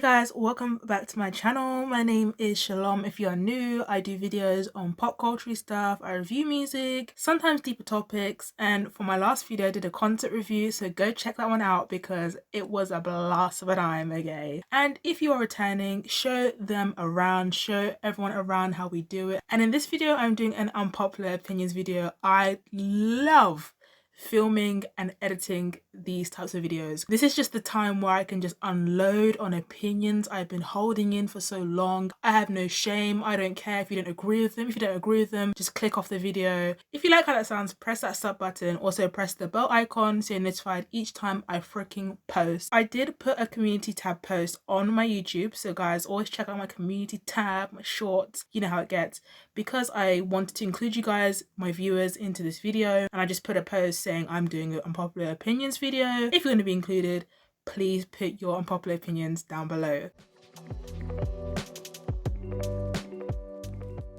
guys, welcome back to my channel. My name is Shalom. If you are new, I do videos on pop culture stuff. I review music, sometimes deeper topics, and for my last video I did a concert review, so go check that one out because it was a blast of a time, okay? And if you are returning, show them around, show everyone around how we do it. And in this video I'm doing an unpopular opinions video. I love filming and editing these types of videos. This is just the time where I can just unload on opinions I've been holding in for so long. I have no shame. I don't care if you don't agree with them. If you don't agree with them, just click off the video. If you like how that sounds, press that sub button. Also press the bell icon so you're notified each time I freaking post. I did put a community tab post on my YouTube, so guys, always check out my community tab, my shorts, you know how it gets, because I wanted to include you guys, my viewers, into this video, and I just put a post saying I'm doing an unpopular opinions video. If you're going to be included, please put your unpopular opinions down below.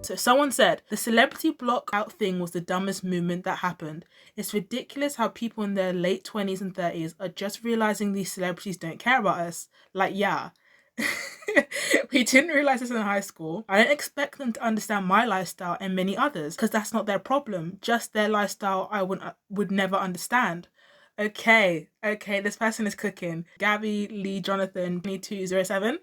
So someone said, the celebrity blockout thing was the dumbest movement that happened. It's ridiculous how people in their late 20s and 30s are just realizing these celebrities don't care about us. Like, yeah. We didn't realize this in high school. I don't expect them to understand my lifestyle and many others because that's not their problem. Just their lifestyle I would never understand. Okay, this person is cooking. Gabby Lee Jonathan 2207.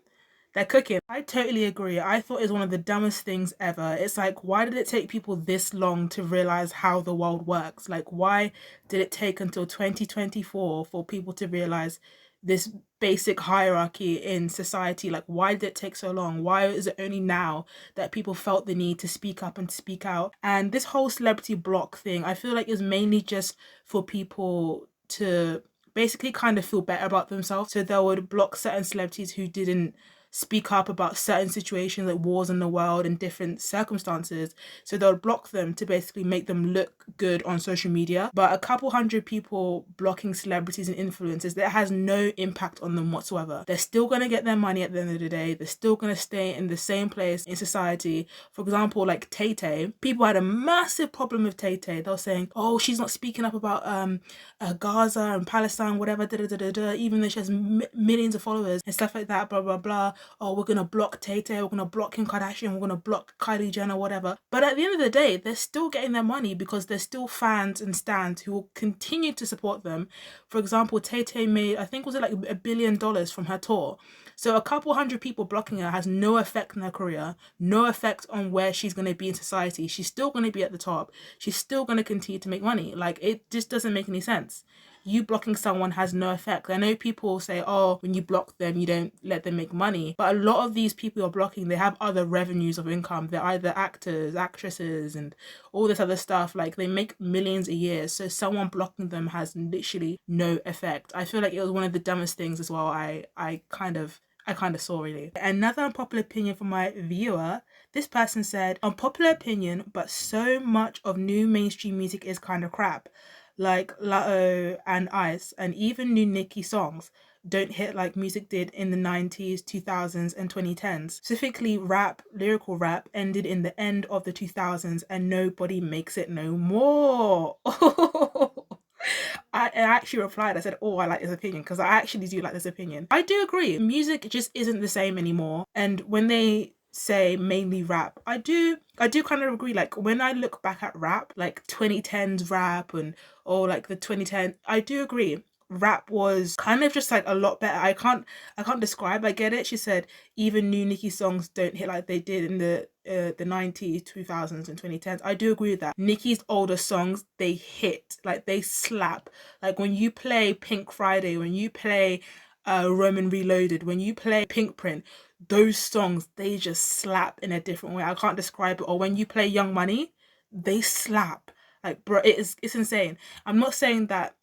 They're cooking. I totally agree. I thought it was one of the dumbest things ever. It's like, why did it take people this long to realize how the world works? Like, why did it take until 2024 for people to realize this basic hierarchy in society? Like, why did it take so long? Why is it only now that people felt the need to speak up and speak out? And this whole celebrity block thing, I feel like is mainly just for people to basically kind of feel better about themselves. So they would block certain celebrities who didn't speak up about certain situations like wars in the world and different circumstances, so they'll block them to basically make them look good on social media. But a couple hundred people blocking celebrities and influencers, that has no impact on them whatsoever. They're still going to get their money at the end of the day. They're still going to stay in the same place in society. For example, like Tay Tay, people had a massive problem with Tay Tay. They were saying, oh, she's not speaking up about Gaza and Palestine, whatever, even though she has millions of followers and stuff like that, blah blah blah. Oh, we're gonna block Tay Tay, we're gonna block Kim Kardashian, we're gonna block Kylie Jenner, whatever. But at the end of the day, they're still getting their money because there's still fans and stans who will continue to support them. For example, Tay Tay made, I think, was it like $1 billion from her tour? So a couple hundred people blocking her has no effect on her career, no effect on where she's going to be in society. She's still going to be at the top. She's still going to continue to make money. Like, it just doesn't make any sense. You blocking someone has no effect. I know people say, oh, when you block them, you don't let them make money. But a lot of these people you're blocking, they have other revenues of income. They're either actors, actresses, and all this other stuff. Like, they make millions a year. So someone blocking them has literally no effect. I feel like it was one of the dumbest things as well. I kind of saw, really. Another unpopular opinion from my viewer. This person said, unpopular opinion, but so much of new mainstream music is kind of crap. Like Lotto and Ice, and even new Nicki songs don't hit like music did in the 90s, 2000s, and 2010s. Specifically, rap, lyrical rap, ended in the end of the 2000s and nobody makes it no more. I actually replied, I said, oh, I like this opinion, because I actually do like this opinion. I do agree, music just isn't the same anymore. And when they say mainly rap, I do kind of agree. Like, when I look back at rap, like 2010s rap or like the 2010, I do agree rap was kind of just like a lot better. I can't describe. I get it. She said even new Nicki songs don't hit like they did in the 90s, 2000s, and 2010s. I do agree with that. Nicki's older songs, they hit, like they slap. Like when you play Pink Friday, when you play Roman Reloaded, when you play Pink Print, those songs, they just slap in a different way. I can't describe it. Or when you play Young Money, they slap. Like, bro, it's insane. I'm not saying that,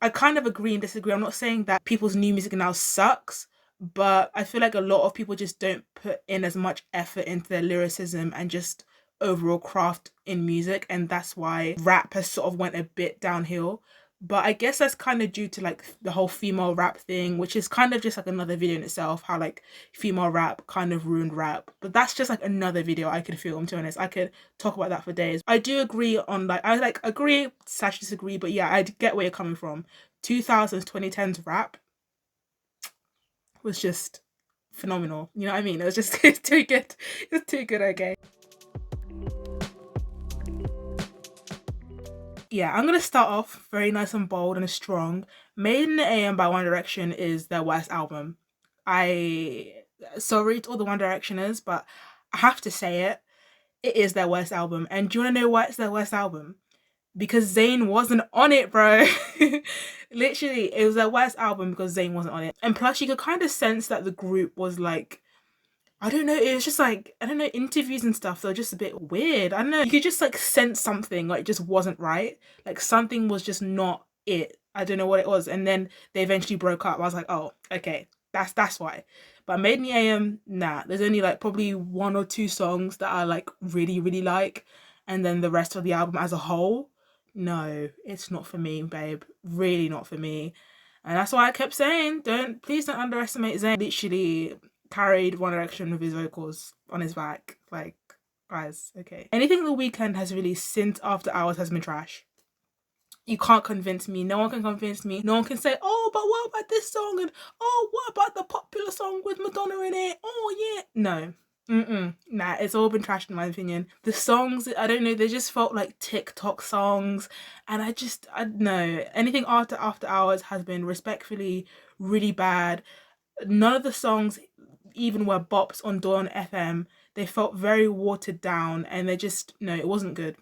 I kind of agree and disagree. I'm not saying that people's new music now sucks, but I feel like a lot of people just don't put in as much effort into their lyricism and just overall craft in music, and that's why rap has sort of went a bit downhill. But I guess that's kind of due to like the whole female rap thing, which is kind of just like another video in itself, how like female rap kind of ruined rap. But that's just like another video I could film, to be honest. I could talk about that for days. I do agree on like, I like agree / disagree, but yeah, I get where you're coming from. 2000s, 2010s rap was just phenomenal. You know what I mean? It was just, it's too good. It's too good, okay? Yeah, I'm gonna start off very nice and bold and strong. Made in the AM by One Direction is their worst album. Sorry to all the One Directioners, but I have to say it. It is their worst album. And do you wanna know why it's their worst album? Because Zayn wasn't on it, bro. Literally, it was their worst album because Zayn wasn't on it. And plus, you could kind of sense that the group was like, I don't know, it was just like, I don't know, interviews and stuff, they're just a bit weird. I don't know, you could just like sense something, like, it just wasn't right. Like, something was just not it. I don't know what it was. And then they eventually broke up. I was like, oh, okay, that's why. But Made in the AM, nah. There's only like probably 1 or 2 songs that I like really like. And then the rest of the album as a whole, no, it's not for me, babe. Really not for me. And that's why I kept saying, please don't underestimate Zayn. Literally carried One Direction with his vocals on his back. Like, guys, okay. Anything The Weeknd has released since After Hours has been trash. You can't convince me. No one can convince me. No one can say, oh, but what about this song? And oh, what about the popular song with Madonna in it? Oh, yeah. No. Nah, it's all been trashed in my opinion. The songs, I don't know, they just felt like TikTok songs. And I don't know. Anything after Hours has been respectfully really bad. None of the songs even were bops on Dawn FM. They felt very watered down and no, it wasn't good.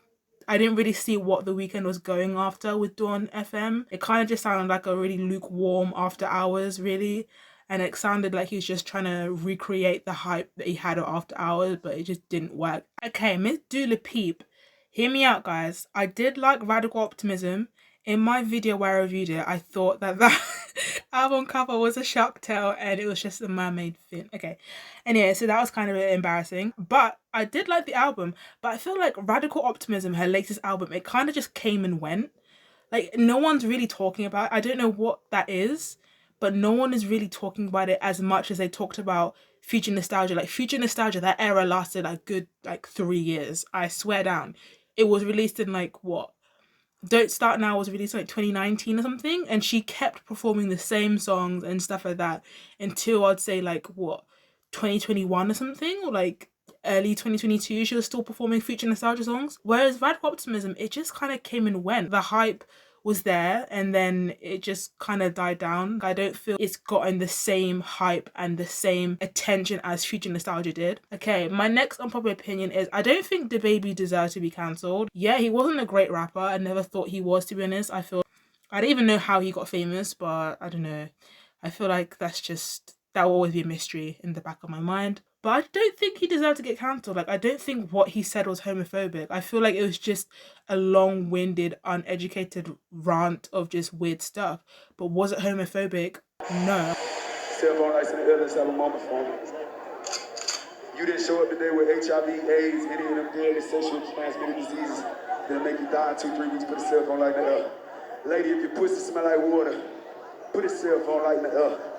I didn't really see what The Weeknd was going after with Dawn FM. It kind of just sounded like a really lukewarm After Hours, really. And it sounded like he was just trying to recreate the hype that he had at After Hours, but it just didn't work. Okay, Miss Dula Peep. Hear me out, guys. I did like Radical Optimism. In my video where I reviewed it, I thought that album cover was a shark tail and it was just a mermaid fin. Okay. Anyway, so that was kind of embarrassing. But I did like the album. But I feel like Radical Optimism, her latest album, it kind of just came and went. Like, no one's really talking about it. I don't know what that is, but no one is really talking about it as much as they talked about Future Nostalgia. Like, Future Nostalgia, that era lasted like good, 3 years. I swear down. It was released in like, what? Don't Start Now was released in like 2019 or something, and she kept performing the same songs and stuff like that until I'd say like, what, 2021 or something, or like early 2022 she was still performing Future Nostalgia songs. Whereas Radical Optimism, it just kind of came and went. The hype was there and then it just kind of died down. I don't feel it's gotten the same hype and the same attention as Future Nostalgia did. Okay, my next unpopular opinion is I don't think DaBaby deserves to be cancelled. Yeah, he wasn't a great rapper. I never thought he was, to be honest. I don't even know how he got famous, but I don't know. I feel like that will always be a mystery in the back of my mind. But I don't think he deserved to get cancelled. Like, I don't think what he said was homophobic. I feel like it was just a long-winded, uneducated rant of just weird stuff. But was it homophobic? No. Cell phone lights in the illness, Shalom for me. You didn't show up today with HIV, AIDS, any of them deadly sexually transmitted diseases that'll make you die in 2-3 weeks. Put a cell phone light in the air. Lady, if your pussy smell like water, put a cell phone light in the air.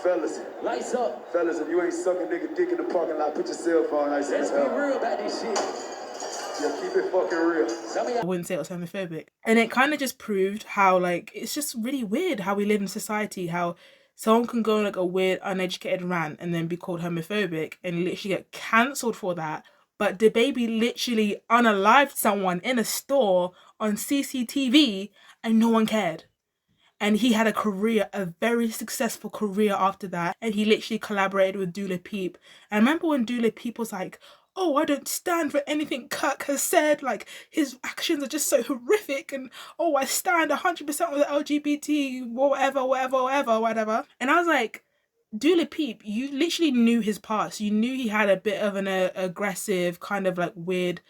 Fellas, lights up. Fellas, if you ain't sucking nigga dick in the parking lot, put your cell phone lights in the air. Let's be real about this shit. Yeah, keep it fucking real. I wouldn't say it was homophobic. And it kind of just proved how, like, it's just really weird how we live in society, how someone can go on like a weird, uneducated rant and then be called homophobic and literally get cancelled for that. But DaBaby literally unalived someone in a store on CCTV and no one cared. And he had a very successful career after that. And he literally collaborated with Dula Peep. And I remember when Dula Peep was like, oh, I don't stand for anything Kirk has said. Like, his actions are just so horrific. And, oh, I stand 100% with the LGBT, whatever. And I was like, Dula Peep, you literally knew his past. You knew he had a bit of an aggressive, kind of like weird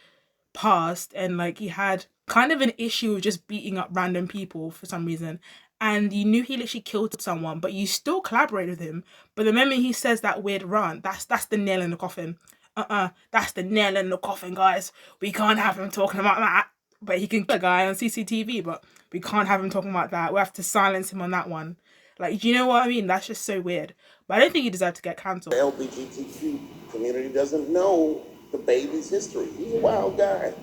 past. And like he had kind of an issue with just beating up random people for some reason. And you knew he literally killed someone, but you still collaborated with him. But the moment he says that weird rant, that's the nail in the coffin. That's the nail in the coffin, guys. We can't have him talking about that. But he can kill a guy on CCTV, but we can't have him talking about that. We have to silence him on that one. Like, do you know what I mean? That's just so weird. But I don't think he deserved to get cancelled. The LGBTQ community doesn't know DaBaby's history. He's a wild guy.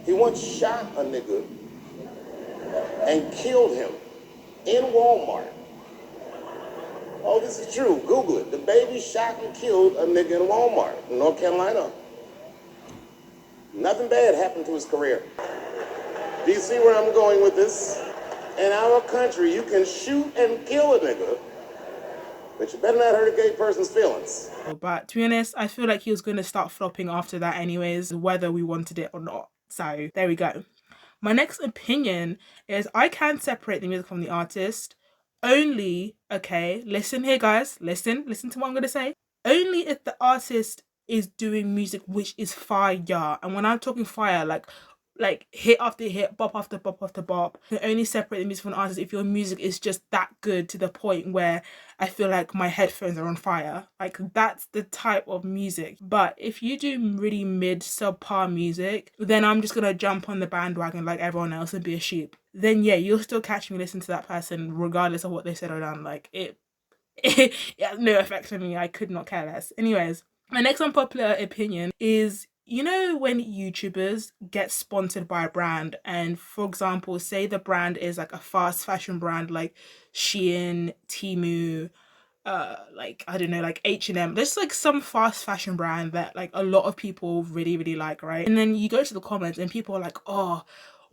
He once shot a nigga and killed him in Walmart. Oh, this is true. Google it. DaBaby shot and killed a nigga in Walmart in North Carolina. Nothing bad happened to his career. Do you see where I'm going with this? In our country, you can shoot and kill a nigga, but you better not hurt a gay person's feelings. But to be honest, I feel like he was going to start flopping after that anyways, whether we wanted it or not. So there we go. My next opinion is I can separate the music from the artist only, okay, listen here guys, listen to what I'm going to say. Only if the artist is doing music which is fire. And when I'm talking fire, like hit after hit, bop after bop after bop. You can only separate the music from an artist if your music is just that good to the point where I feel like my headphones are on fire. Like that's the type of music. But if you do really mid subpar music, then I'm just gonna jump on the bandwagon like everyone else and be a sheep. Then yeah, you'll still catch me listening to that person regardless of what they said or done. Like it has no effect on me. I could not care less. Anyways, my next unpopular opinion is, you know, when YouTubers get sponsored by a brand, and for example, say the brand is like a fast fashion brand like Shein, Temu, like I don't know, like H&M. There's like some fast fashion brand that like a lot of people really like, right? And then you go to the comments and people are like, oh,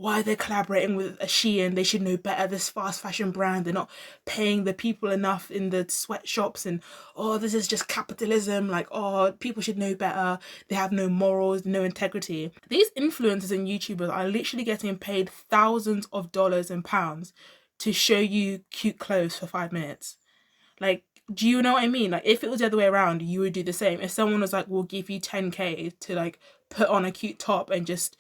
why they're collaborating with a Shein? They should know better, this fast fashion brand. They're not paying the people enough in the sweatshops, and oh, this is just capitalism. Like, oh, people should know better. They have no morals, no integrity. These influencers and YouTubers are literally getting paid thousands of dollars and pounds to show you cute clothes for 5 minutes. Like, do you know what I mean? Like, if it was the other way around, you would do the same. If someone was like, we'll give you 10k to like put on a cute top and just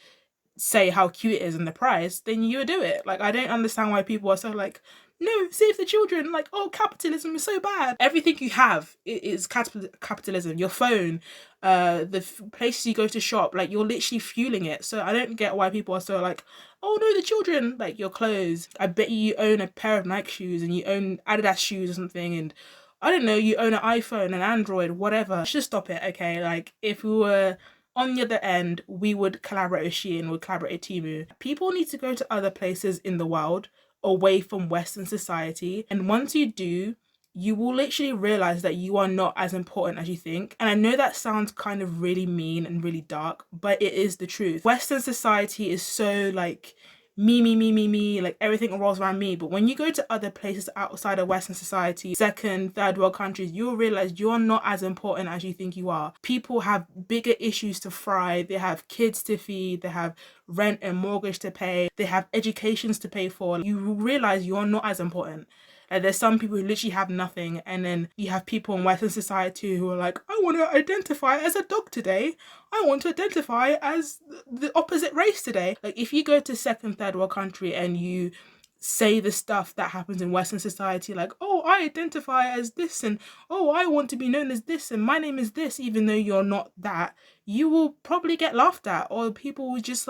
say how cute it is and the price, then you would do it. Like, I don't understand why people are so like, no, save the children. Like, oh, capitalism is so bad. Everything you have is capitalism. Your phone, the places you go to shop, like you're literally fueling it. So I don't get why people are so like, oh no, the children, like your clothes. I bet you own a pair of Nike shoes and you own Adidas shoes or something, and I don't know, you own an iPhone, an Android, whatever. Just stop it, okay? Like, if we were on the other end, we would collaborate with Shein, would collaborate with Temu. People need to go to other places in the world, away from Western society. And once you do, you will literally realize that you are not as important as you think. And I know that sounds kind of really mean and really dark, but it is the truth. Western society is so like me, like everything revolves around me. But when you go to other places outside of Western society, second, third world countries, you'll realize you're not as important as you think you are. People have bigger issues to fry. They have kids to feed. They have rent and mortgage to pay. They have educations to pay for. You realize you're not as important. Like, there's some people who literally have nothing, and then you have people in Western society who are like, I want to identify as a dog today. I want to identify as the opposite race today. Like, if you go to second, third world country and you say the stuff that happens in Western society, like, oh, I identify as this, and oh, I want to be known as this, and my name is this, even though you're not that, you will probably get laughed at, or people will just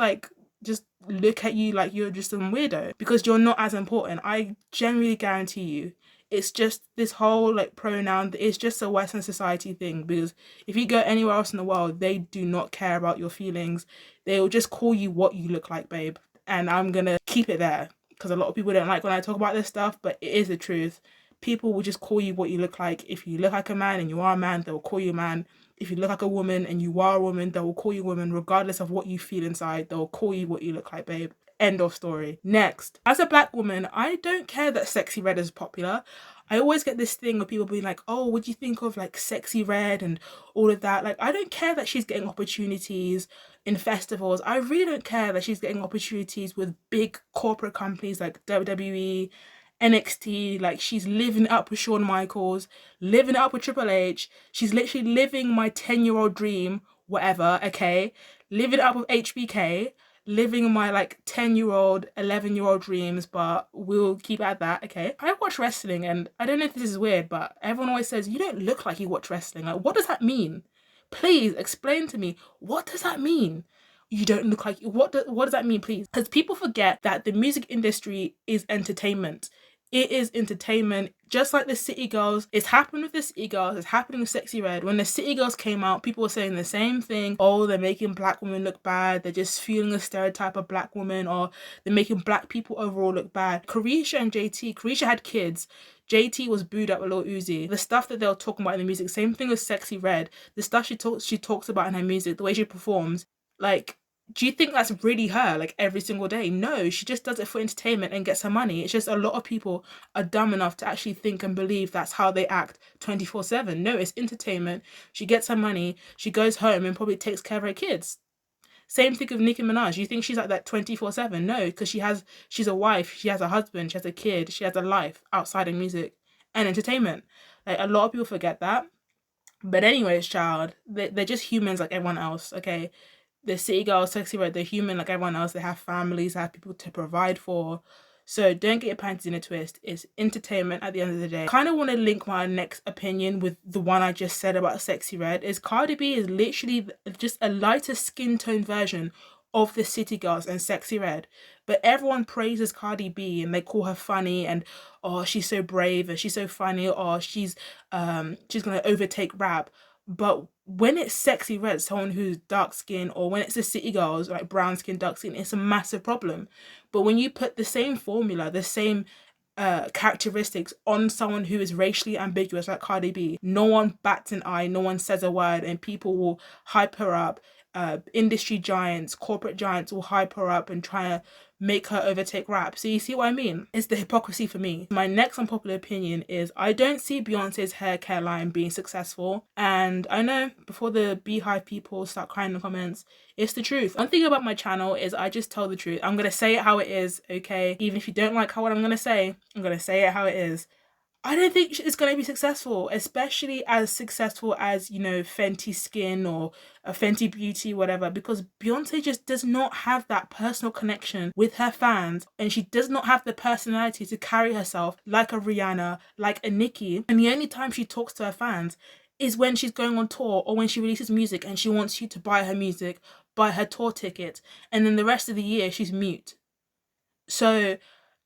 look at you like you're just some weirdo because you're not as important. I genuinely guarantee you it's just this whole like pronoun, it's just a Western society thing, because if you go anywhere else in the world, they do not care about your feelings. They will just call you what you look like, babe. And I'm gonna keep it there because a lot of people don't like when I talk about this stuff, but it is the truth. People will just call you what you look like. If you look like a man and you are a man, they'll call you a man. If you look like a woman and you are a woman, they will call you a woman. Regardless of what you feel inside, they'll call you what you look like, babe. End of story. Next, as a black woman, I don't care that Sexy Red is popular. I always get this thing of people being like, oh, what do you think of like Sexy Red and all of that? Like, I don't care that she's getting opportunities in festivals. I really don't care that she's getting opportunities with big corporate companies like WWE, NXT. Like, she's living it up with Shawn Michaels, living it up with Triple H. She's literally living my 10-year-old dream, whatever, okay? Living it up with HBK, living my like 10-year-old, 11-year-old dreams, but we'll keep at that, okay? I watch wrestling, and I don't know if this is weird, but everyone always says, you don't look like you watch wrestling. Like, what does that mean? Please explain to me, what does that mean? You don't look like, what does that mean, please? Because people forget that the music industry is entertainment. It is entertainment, just like the City Girls. It's happened with the City Girls, it's happening with Sexy Red. When the City Girls came out, people were saying the same thing. Oh, they're making black women look bad, they're just fueling a stereotype of black women, or they're making black people overall look bad. Carisha and JT, Carisha had kids. JT was booed up with Lil Uzi. The stuff that they were talking about in the music, same thing with Sexy Red. The stuff she talks about in her music, the way she performs, like, do you think that's really her, like, every single day? No, she just does it for entertainment and gets her money. It's just a lot of people are dumb enough to actually think and believe that's how they act 24/7. No, it's entertainment. She gets her money, she goes home and probably takes care of her kids. Same thing with Nicki Minaj. You think she's like that 24/7? No, because she's a wife, she has a husband, she has a kid, she has a life outside of music and entertainment. Like, a lot of people forget that. But anyways, child, they're just humans like everyone else, okay? The city girls, Sexy Red, they're human like everyone else. They have families, they have people to provide for. So don't get your panties in a twist. It's entertainment at the end of the day. Kind of want to link my next opinion with the one I just said about Sexy Red. Is Cardi B is literally just a lighter skin tone version of the city girls and Sexy Red. But everyone praises Cardi B and they call her funny and, oh, she's so brave and she's so funny, or she's gonna overtake rap. But when it's Sexy Red, someone who's dark skin, or when it's the city girls, like brown skin, dark skin, it's a massive problem. But when you put the same formula, the same characteristics on someone who is racially ambiguous like Cardi B, no one bats an eye, no one says a word, and people will hype her up. Industry giants, corporate giants will hype her up and try to make her overtake rap. So you see what I mean? It's the hypocrisy for me. My next unpopular opinion is I don't see Beyonce's hair care line being successful. And I know before the Beehive people start crying in the comments, it's the truth. One thing about my channel is I just tell the truth. I'm gonna say it how it is, okay? Even if you don't like what I'm gonna say it how it is. I don't think it's going to be successful, especially as successful as, you know, Fenty Skin or a Fenty Beauty, whatever, because Beyonce just does not have that personal connection with her fans, and she does not have the personality to carry herself like a Rihanna, like a Nicki. And the only time she talks to her fans is when she's going on tour or when she releases music and she wants you to buy her music, buy her tour ticket, and then the rest of the year she's mute. So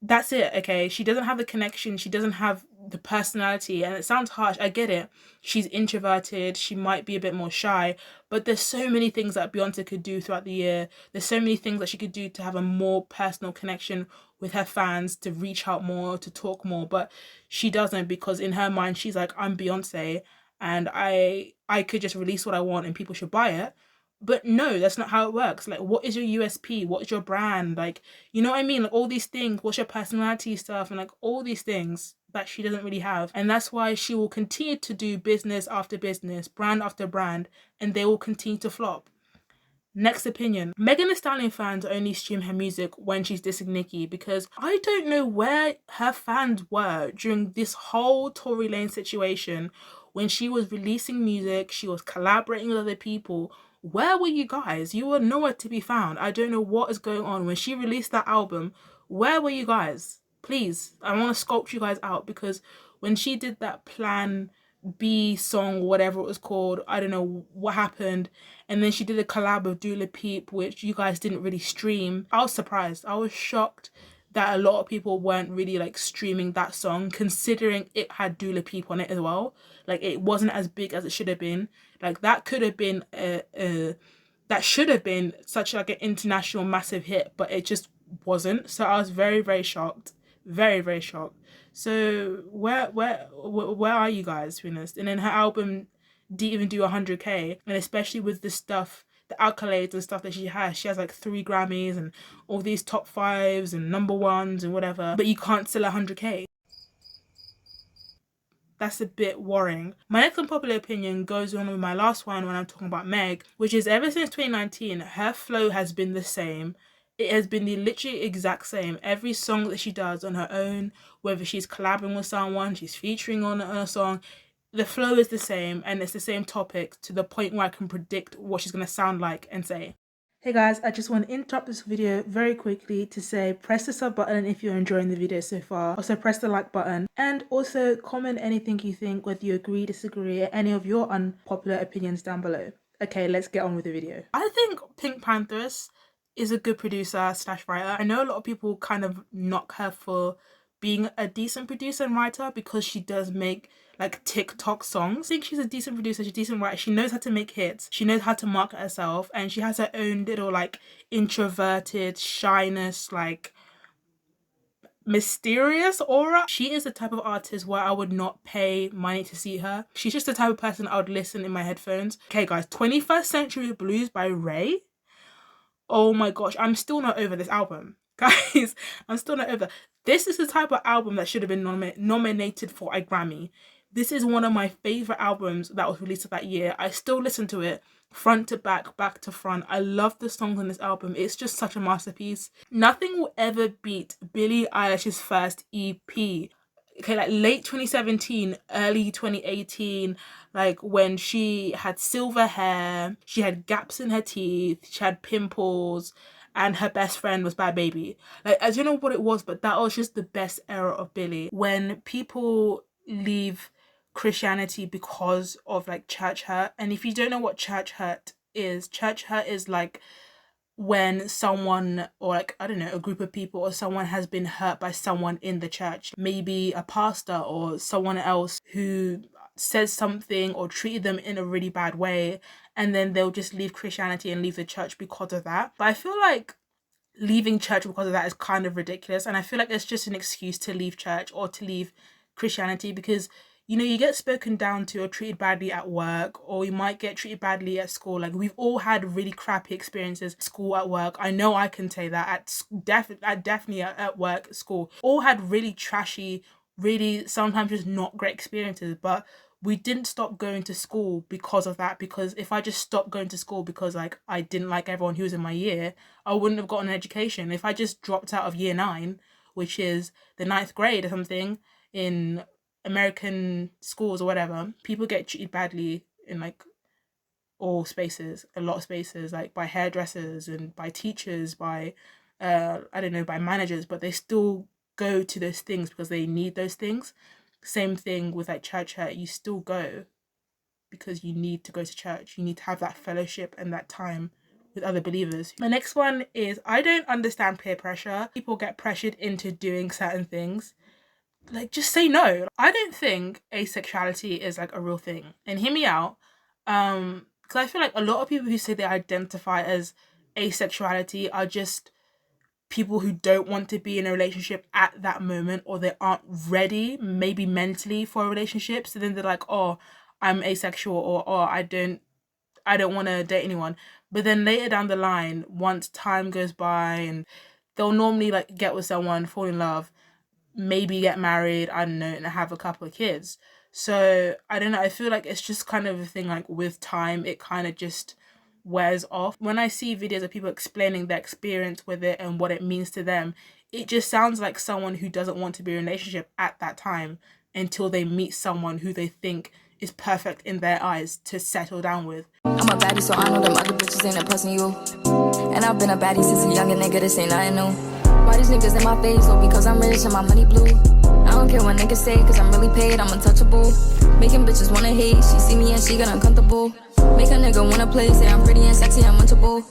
that's it, okay? She doesn't have the connection, she doesn't have the personality, and it sounds harsh, I get it. She's introverted, she might be a bit more shy, but there's so many things that Beyonce could do throughout the year. There's so many things that she could do to have a more personal connection with her fans, to reach out more, to talk more, but she doesn't, because in her mind, she's like, I'm Beyonce, and I could just release what I want and people should buy it. But no, that's not how it works. Like, what is your USP? What is your brand? Like, you know what I mean? Like, all these things, what's your personality stuff, and like all these things that she doesn't really have. And that's why she will continue to do business after business, brand after brand, and they will continue to flop. Next opinion. Megan Thee Stallion fans only stream her music when she's dissing Nicki, because I don't know where her fans were during this whole Tory Lane situation when she was releasing music, she was collaborating with other people. Where were you guys? You were nowhere to be found. I don't know what is going on. When she released that album, where were you guys? Please, I want to sculpt you guys out, because when she did that Plan B song, whatever it was called, I don't know what happened, and then she did a collab with Dula Peep, which you guys didn't really stream. I was surprised. I was shocked that a lot of people weren't really like streaming that song, considering it had Dula Peep on it as well. Like, it wasn't as big as it should have been. Like, that could have been that should have been such like an international massive hit, but it just wasn't. So I was very, very shocked. Very, very shocked. So where are you guys, to be honest? And then her album didn't even do 100k, and especially with the stuff, the accolades and stuff that she has like 3 Grammys and all these top 5s and number 1s and whatever, but you can't sell 100k. That's a bit worrying. My next unpopular opinion goes on with my last one when I'm talking about Meg, which is ever since 2019, her flow has been the same. It has been the literally exact same. Every song that she does on her own, whether she's collabing with someone, she's featuring on a song, the flow is the same, and it's the same topic, to the point where I can predict what she's going to sound like and say. Hey guys, I just want to interrupt this video very quickly to say press the sub button if you're enjoying the video so far. Also press the like button, and also comment anything you think, whether you agree, disagree, any of your unpopular opinions down below. Okay, let's get on with the video. I think Pink Panthers is a good producer slash writer. I know a lot of people kind of knock her for being a decent producer and writer because she does make like TikTok songs. I think she's a decent producer, she's a decent writer, she knows how to make hits, she knows how to market herself, and she has her own little like introverted shyness, like mysterious aura. She is the type of artist where I would not pay money to see her. She's just the type of person I would listen in my headphones. Okay guys, 21st Century Blues by Ray. Oh my gosh, I'm still not over this album. Guys, I'm still not over. This is the type of album that should have been nominated for a Grammy. This is one of my favorite albums that was released that year. I still listen to it front to back, back to front. I love the songs on this album. It's just such a masterpiece. Nothing will ever beat Billie Eilish's first EP. Okay, like late 2017, early 2018, like when she had silver hair, she had gaps in her teeth, she had pimples, and her best friend was DaBaby. Like, I don't know what it was, but that was just the best era of Billie. When people leave Christianity because of like church hurt, and if you don't know what church hurt is like when someone, or like, I don't know, a group of people or someone has been hurt by someone in the church, maybe a pastor or someone else who says something or treated them in a really bad way, and then they'll just leave Christianity and leave the church because of that. But I feel like leaving church because of that is kind of ridiculous, and I feel like it's just an excuse to leave church or to leave Christianity, because you know, you get spoken down to or treated badly at work, or you might get treated badly at school. Like, we've all had really crappy experiences at school, at work. I know I can say that definitely at work, at school, all had really trashy, really sometimes just not great experiences. But we didn't stop going to school because of that, because if I just stopped going to school because like I didn't like everyone who was in my year, I wouldn't have gotten an education. If I just dropped out of year 9, which is the 9th grade or something in American schools or whatever, people get treated badly in like all spaces, a lot of spaces, like by hairdressers and by teachers, by I don't know, by managers, but they still go to those things because they need those things. Same thing with like church hurt. You still go because you need to go to church. You need to have that fellowship and that time with other believers. My next one is, I don't understand peer pressure. People get pressured into doing certain things. Like, just say no. I don't think asexuality is like a real thing. And hear me out. Because I feel like a lot of people who say they identify as asexuality are just people who don't want to be in a relationship at that moment, or they aren't ready, maybe mentally, for a relationship. So then they're like, oh, I'm asexual, or oh, I don't want to date anyone. But then later down the line, once time goes by, and they'll normally like get with someone, fall in love, maybe get married, I don't know, and have a couple of kids. So I don't know, I feel like it's just kind of a thing, like with time it kind of just wears off. When I see videos of people explaining their experience with it and what it means to them, it just sounds like someone who doesn't want to be in a relationship at that time until they meet someone who they think is perfect in their eyes to settle down with. I'm a baddie, so I know them other bitches ain't impressing you. And I've been a baddie since a younger nigga, this ain't nothing new. Why these niggas in my face? Oh, because I'm rich and my money blue. I don't care what niggas say, cause I'm really paid, I'm untouchable. Making bitches wanna hate, she see me and she get uncomfortable. Make a nigga wanna play, say I'm pretty and sexy, I'm munchable.